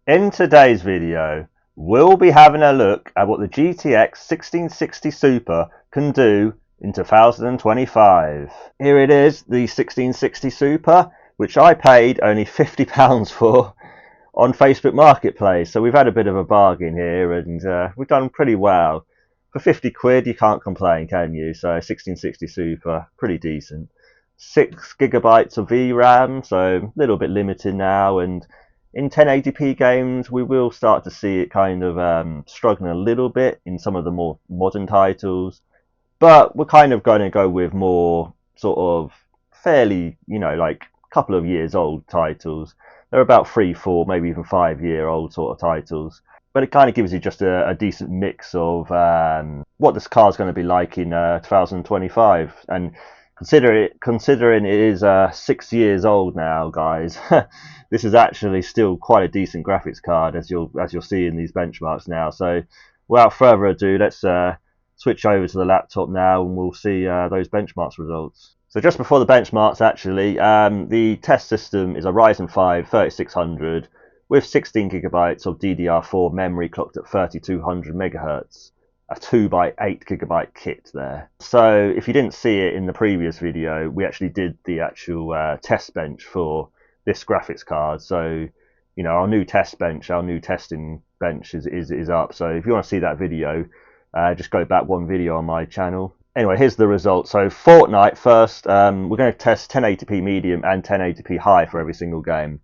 In today's video, we'll be having a look at what the GTX 1660 Super can do in 2025. Here it is, the 1660 Super, which I paid only £50 for on Facebook Marketplace. So we've had a bit of a bargain here, and we've done pretty well. For 50 quid, you can't complain, can you? So 1660 Super, pretty decent. 6 gigabytes of VRAM, so a little bit limited now, and in 1080p games, we will start to see it kind of struggling a little bit in some of the more modern titles. But we're kind of going to go with more sort of fairly, like a couple of years old titles. They're about 3, 4, maybe even 5-year old sort of titles. But it kind of gives you just a decent mix of what this car's going to be like in 2025. And considering it is 6 years old now, guys, this is actually still quite a decent graphics card, as you'll see in these benchmarks now. So, without further ado, let's switch over to the laptop now, and we'll see those benchmarks results. So, just before the benchmarks, actually, the test system is a Ryzen 5 3600 with 16 gigabytes of DDR4 memory clocked at 3200 megahertz. A 2x8 gigabyte kit there. So if you didn't see it in the previous video, we actually did the actual test bench for this graphics card. So, our new test bench, our new testing bench is up. So if you want to see that video, just go back one video on my channel. Anyway, here's the results. So Fortnite first, we're going to test 1080p medium and 1080p high for every single game.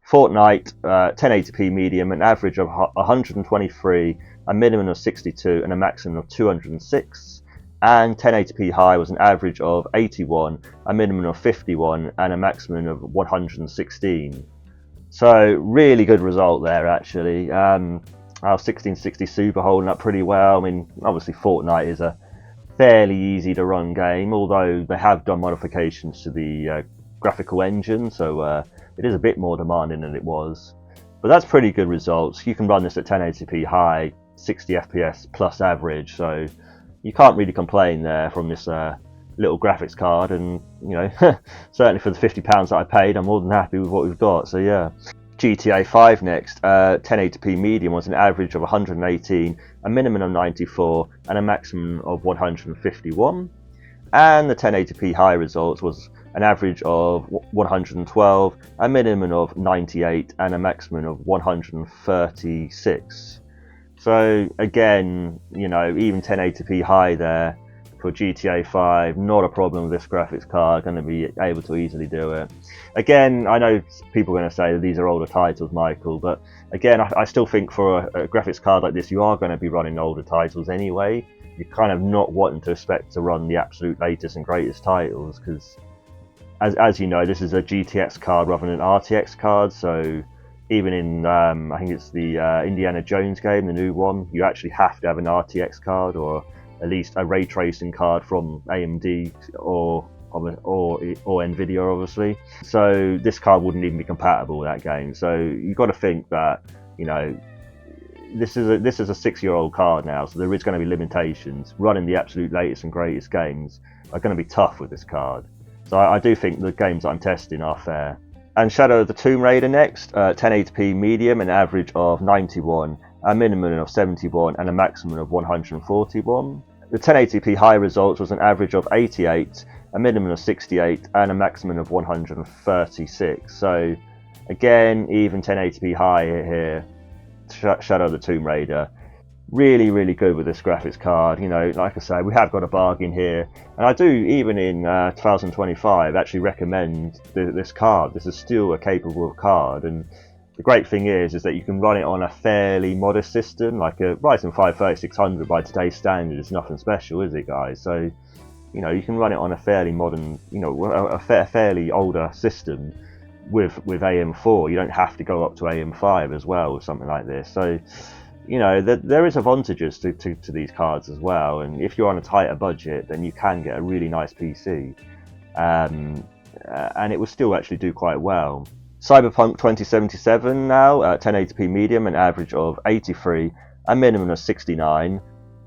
Fortnite 1080p medium, an average of 123, a minimum of 62 and a maximum of 206, and 1080p high was an average of 81, a minimum of 51 and a maximum of 116. So really good result there actually. Our 1660 Super holding up pretty well. I mean, obviously Fortnite is a fairly easy to run game, although they have done modifications to the graphical engine, so it is a bit more demanding than it was. But that's pretty good results. You can run this at 1080p high, 60 FPS plus average, so you can't really complain there from this little graphics card. And certainly for the £50 that I paid, I'm more than happy with what we've got. So yeah. GTA 5 next, 1080p medium was an average of 118, a minimum of 94 and a maximum of 151. And the 1080p high results was an average of 112, a minimum of 98 and a maximum of 136. So again, even 1080p high there for GTA 5, not a problem with this graphics card, going to be able to easily do it. Again, I know people are going to say that these are older titles, Michael, but again, I still think for a graphics card like this, you are going to be running older titles anyway. You're kind of not wanting to expect to run the absolute latest and greatest titles, because as you know, this is a GTX card rather than an RTX card, so even in, I think it's the Indiana Jones game, the new one, you actually have to have an RTX card, or at least a ray tracing card from AMD or Nvidia, obviously. So this card wouldn't even be compatible with that game. So you've got to think that, this is a 6-year-old card now, so there is going to be limitations. Running the absolute latest and greatest games are going to be tough with this card. So I do think the games that I'm testing are fair. And Shadow of the Tomb Raider next, 1080p medium, an average of 91, a minimum of 71 and a maximum of 141. The 1080p high results was an average of 88, a minimum of 68 and a maximum of 136. So again, even 1080p high here, Shadow of the Tomb Raider, really good with this graphics card. Like I say, we have got a bargain here, and I do, even in 2025, actually recommend this card. This is still a capable card, and the great thing is that you can run it on a fairly modest system, like a Ryzen 5 3600 by today's standard is nothing special, is it, guys? So you can run it on a fairly modern, a fairly older system with AM4. You don't have to go up to AM5 as well with something like this. So there is advantages to these cards as well, and if you're on a tighter budget, then you can get a really nice PC, and it will still actually do quite well. Cyberpunk 2077 now, 1080p medium, an average of 83, a minimum of 69,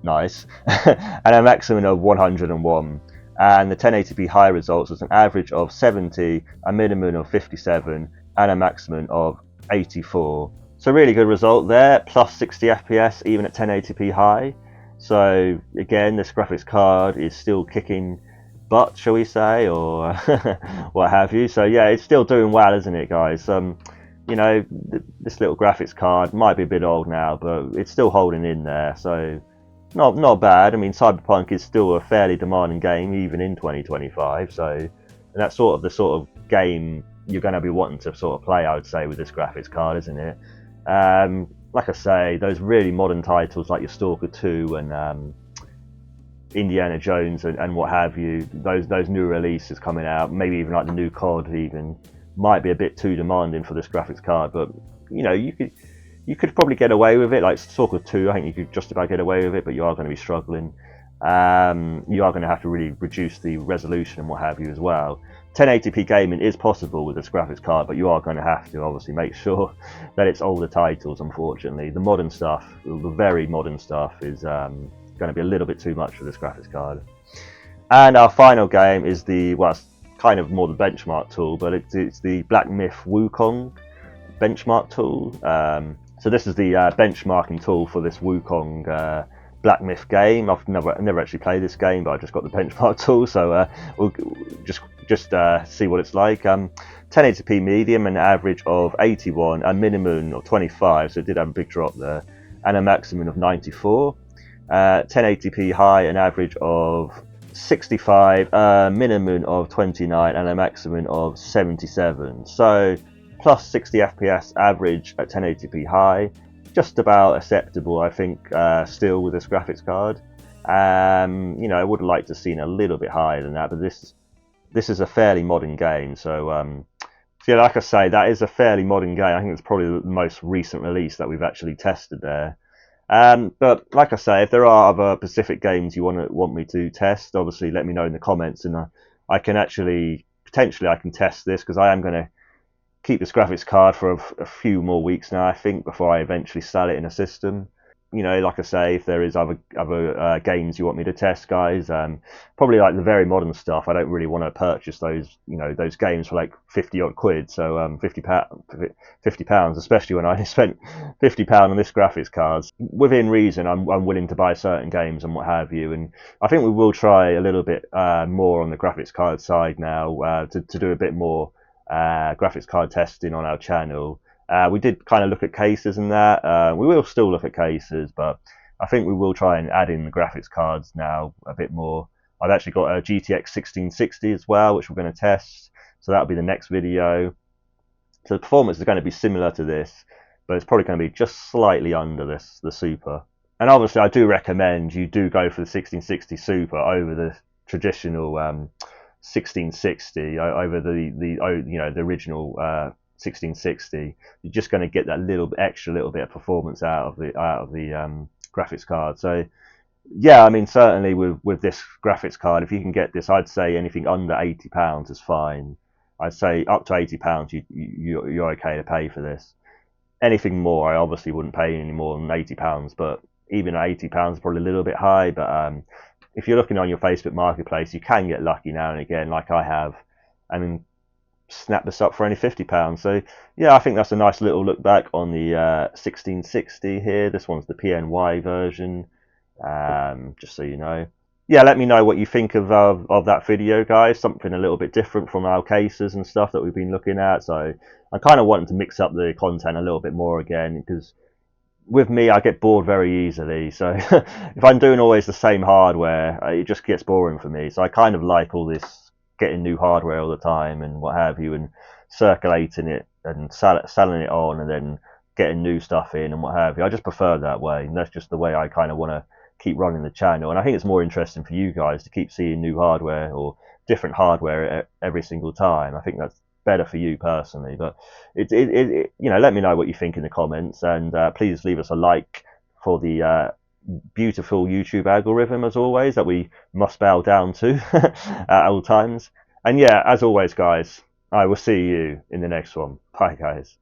nice, and a maximum of 101. And the 1080p high results was an average of 70, a minimum of 57, and a maximum of 84. So really good result there, plus 60 FPS even at 1080p high. So again, this graphics card is still kicking butt, shall we say, or what have you. So yeah, it's still doing well, isn't it, guys? You know, this little graphics card might be a bit old now, but it's still holding in there. So not bad. I mean, Cyberpunk is still a fairly demanding game even in 2025. So and that's sort of the sort of game you're going to be wanting to sort of play, I would say, with this graphics card, isn't it? Like I say, those really modern titles like your Stalker 2 and Indiana Jones and what have you, those new releases coming out, maybe even like the new COD even, might be a bit too demanding for this graphics card. But you know, you could probably get away with it. Like Stalker 2, I think you could just about get away with it, but you are going to be struggling. You are going to have to really reduce the resolution and what have you as well. 1080p gaming is possible with this graphics card, but you are going to have to obviously make sure that it's older titles. Unfortunately, the modern stuff, the very modern stuff, is going to be a little bit too much for this graphics card. And our final game is well, it's kind of more the benchmark tool, but it's the Black Myth Wukong benchmark tool. So this is the benchmarking tool for this Wukong Black Myth game. I've never actually played this game, but I just got the benchmark tool, so we'll just see what it's like. 1080p medium, an average of 81, a minimum of 25, so it did have a big drop there, and a maximum of 94. 1080p high, an average of 65, a minimum of 29, and a maximum of 77. So plus 60 FPS average at 1080p high. Just about acceptable, I think, still with this graphics card. You know, I would like to have seen a little bit higher than that, but this is a fairly modern game. So yeah, like I say, that is a fairly modern game. I think it's probably the most recent release that we've actually tested there. But like I say, if there are other specific games you want me to test, obviously let me know in the comments, and I can actually potentially I can test this, because I am going to keep this graphics card for a few more weeks now, I think, before I eventually sell it in a system. You know, like I say, if there is other games you want me to test, guys, probably like the very modern stuff, I don't really want to purchase those, you know, those games for like 50 odd quid. So £50, especially when I spent £50 on this graphics card. Within reason, I'm willing to buy certain games and what have you. And I think we will try a little bit more on the graphics card side now, to do a bit more graphics card testing on our channel. We did kind of look at cases and that. We will still look at cases, but I think we will try and add in the graphics cards now a bit more. I've actually got a GTX 1660 as well, which we're going to test. So that'll be the next video. So the performance is going to be similar to this, but it's probably going to be just slightly under the Super. And obviously, I do recommend you do go for the 1660 Super over the traditional 1660, over the original 1660. You're just going to get that little bit of performance out of the graphics card. So yeah, I mean, certainly with this graphics card, if you can get this, I'd say anything under £80 is fine. I'd say up to £80 you're okay to pay for this. Anything more, I obviously wouldn't pay any more than £80, but even at £80 is probably a little bit high. But if you're looking on your Facebook Marketplace, you can get lucky now and again, like I have, and snap this up for only £50. So yeah, I think that's a nice little look back on the 1660 here. This one's the PNY version, just so you know. Yeah, let me know what you think of that video, guys. Something a little bit different from our cases and stuff that we've been looking at. So I'm kind of wanting to mix up the content a little bit more again, because with me, I get bored very easily. So if I'm doing always the same hardware, it just gets boring for me. So I kind of like all this getting new hardware all the time and what have you, and circulating it and selling it on, and then getting new stuff in and what have you. I just prefer that way, and that's just the way I kind of want to keep running the channel. And I think it's more interesting for you guys to keep seeing new hardware or different hardware every single time. I think that's better for you personally. But you know, let me know what you think in the comments, and please leave us a like for the beautiful YouTube algorithm, as always, that we must bow down to at all times. And yeah, as always, guys, I will see you in the next one. Bye, guys.